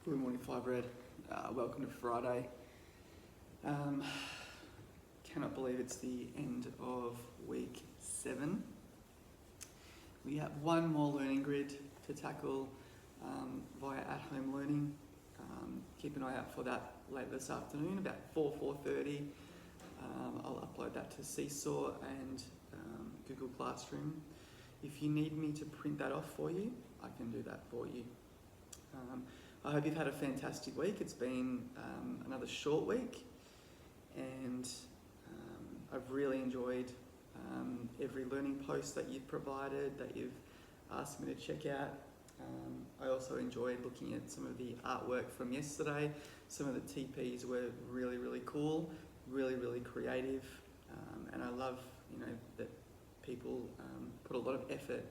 Good morning, Five Red. Welcome to Friday. Cannot believe it's the end of week 7. We have one more learning grid to tackle via at-home learning. Keep an eye out for that later this afternoon, about 4:30. I'll upload that to Seesaw and Google Classroom. If you need me to print that off for you, I can do that for you. I hope you've had a fantastic week. It's been another short week, and I've really enjoyed every learning post that you've provided, that you've asked me to check out. I also enjoyed looking at some of the artwork from yesterday. Some of the TPs were really, really cool, really creative, and I love, that people put a lot of effort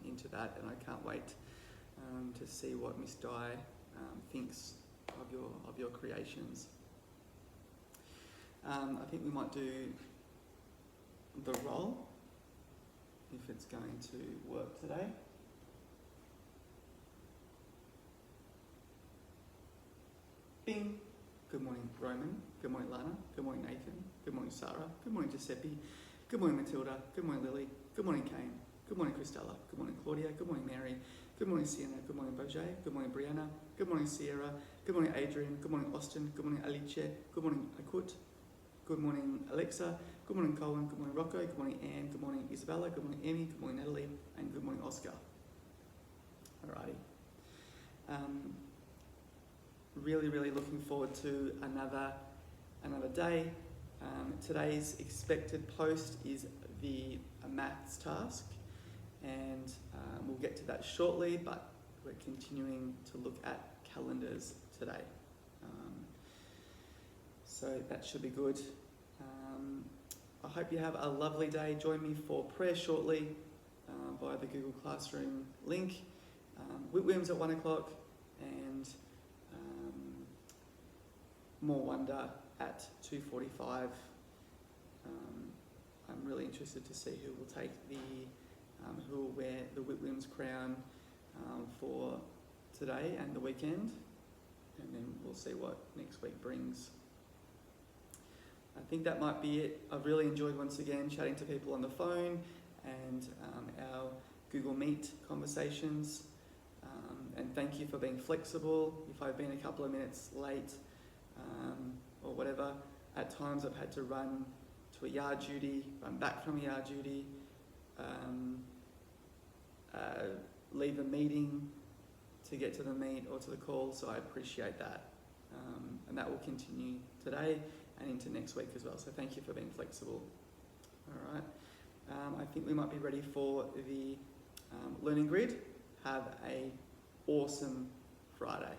into that, and I can't wait to see what Miss Di thinks of your creations. I think we might do the roll, if it's going to work today. Bing! Good morning, Roman. Good morning, Lana. Good morning, Nathan. Good morning, Sarah. Good morning, Giuseppe. Good morning, Matilda. Good morning, Lily. Good morning, Kane. Good morning, Christella. Good morning, Claudia. Good morning, Mary. Good morning, Sienna. Good morning, Boje. Good morning, Brianna. Good morning, Sierra. Good morning, Adrian. Good morning, Austin. Good morning, Alice. Good morning, Akut. Good morning, Alexa. Good morning, Colin. Good morning, Rocco. Good morning, Anne. Good morning, Isabella. Good morning, Emmy. Good morning, Natalie. And good morning, Oscar. Alrighty. Really looking forward to another day. Today's expected post is a maths task, and we'll get to that shortly, but we're continuing to look at calendars today. So that should be good. I hope you have a lovely day. Join me for prayer shortly via the Google Classroom link. Whitwim's at 1 o'clock, and More Wonder at 2:45. I'm really interested to see who will take who will wear the Whitwim's crown for today and the weekend, and then we'll see what next week brings. I think that might be it. I've really enjoyed once again chatting to people on the phone and our Google Meet conversations, and thank you for being flexible. If I've been a couple of minutes late or whatever, at times I've had to run to a yard duty, run back from a yard duty, leave a meeting to get to the meet or to the call, so I appreciate that. And that will continue today and into next week as well, so thank you for being flexible. All right, I think we might be ready for the learning grid. Have a awesome Friday.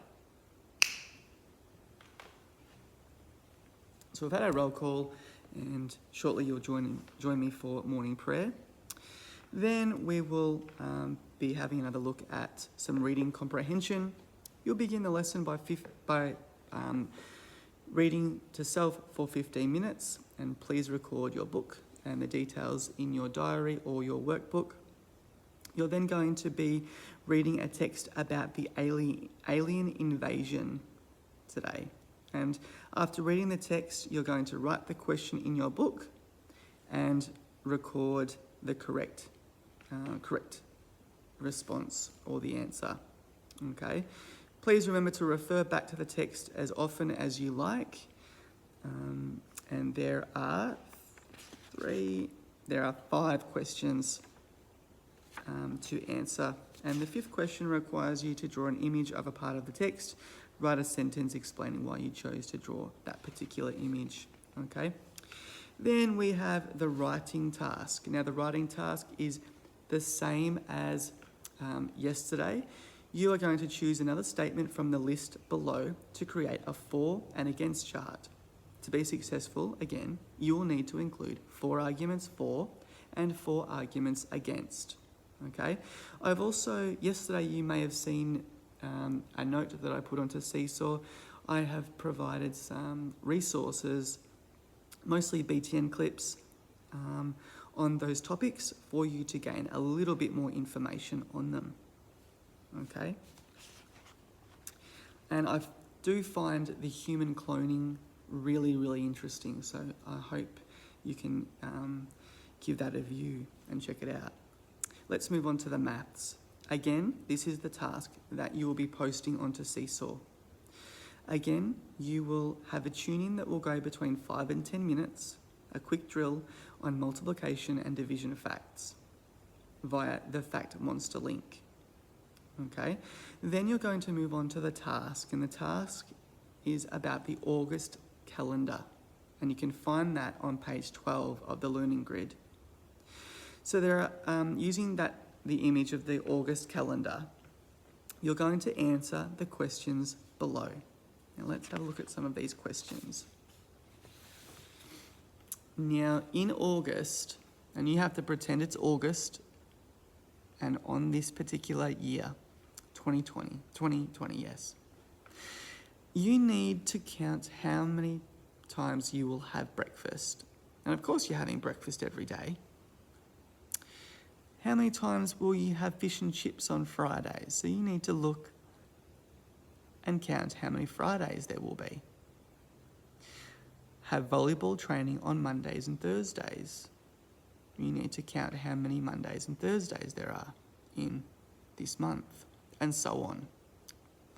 So we've had our roll call, and shortly you'll join me for morning prayer. Then we will be having another look at some reading comprehension. You'll begin the lesson by reading to self for 15 minutes, and please record your book and the details in your diary or your workbook. You're then going to be reading a text about the alien invasion today. And after reading the text, you're going to write the question in your book and record the correct response or the answer. Okay. Please remember to refer back to the text as often as you like. And there are 5 questions to answer. And the 5th question requires you to draw an image of a part of the text. Write a sentence explaining why you chose to draw that particular image. Okay. Then we have the writing task. Now the writing task is the same as yesterday. You are going to choose another statement from the list below to create a for and against chart. To be successful, again, you will need to include 4 arguments for and 4 arguments against. Okay. I've also, yesterday you may have seen a note that I put onto Seesaw. I have provided some resources, mostly BTN clips, on those topics for you to gain a little bit more information on them. Okay. And I do find the human cloning really, really interesting. So I hope you can give that a view and check it out. Let's move on to the maths. Again, this is the task that you will be posting onto Seesaw. Again, you will have a tune-in that will go between 5 and 10 minutes, a quick drill on multiplication and division facts via the Fact Monster link. Okay, then you're going to move on to the task, and the task is about the August calendar, and you can find that on page 12 of the learning grid. So there are, using the image of the August calendar, you're going to answer the questions below. Now let's have a look at some of these questions. Now in August, and you have to pretend it's August and on this particular year, 2020, yes. You need to count how many times you will have breakfast. And of course you're having breakfast every day. How many times will you have fish and chips on Fridays? So you need to look and count how many Fridays there will be. Have volleyball training on Mondays and Thursdays. You need to count how many Mondays and Thursdays there are in this month, and so on.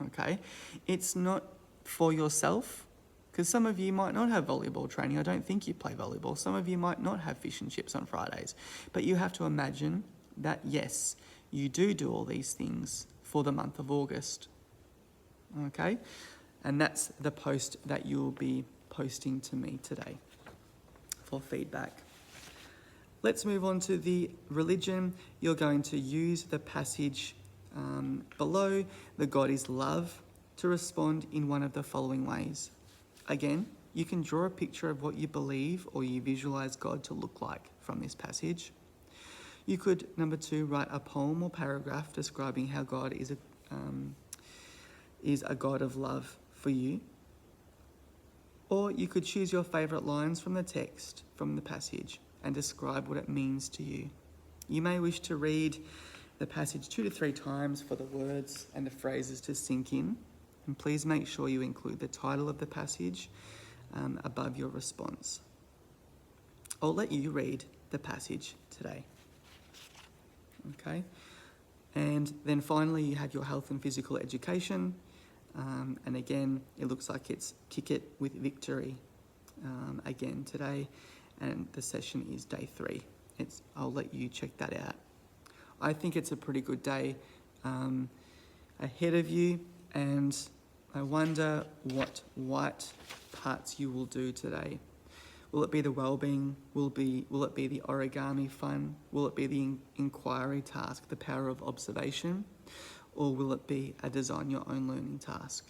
Okay? It's not for yourself, because some of you might not have volleyball training. I don't think you play volleyball. Some of you might not have fish and chips on Fridays. But you have to imagine that, yes, you do all these things for the month of August. Okay? And that's the post that you'll be posting to me today for feedback. Let's move on to the religion. You're going to use the passage below, the God is love, to respond in one of the following ways. Again, you can draw a picture of what you believe or you visualize God to look like from this passage. You could, number 2, write a poem or paragraph describing how God is a God of love for you. Or you could choose your favourite lines from the text, from the passage, and describe what it means to you. You may wish to read the passage 2 to 3 times for the words and the phrases to sink in. And please make sure you include the title of the passage above your response. I'll let you read the passage today. Okay? And then finally, you have your health and physical education. And again, it looks like it's Kick It with Victory again today. And the session is day 3. I'll let you check that out. I think it's a pretty good day ahead of you, and I wonder what white parts you will do today. Will it be the wellbeing? Will it be the origami fun? Will it be the inquiry task, the power of observation? Or will it be a design your own learning task?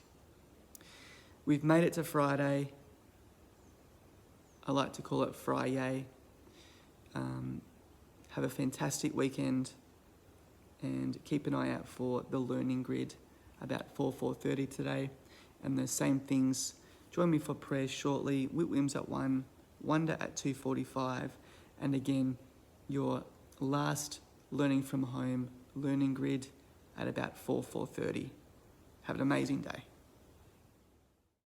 We've made it to Friday. I like to call it Fry-yay. Have a fantastic weekend, and keep an eye out for the learning grid about 4:30 today. And the same things, join me for prayer shortly. Whitwim's at 1, Wonder at 2:45, and again, your last learning from home learning grid at about 4:30. Have an amazing day.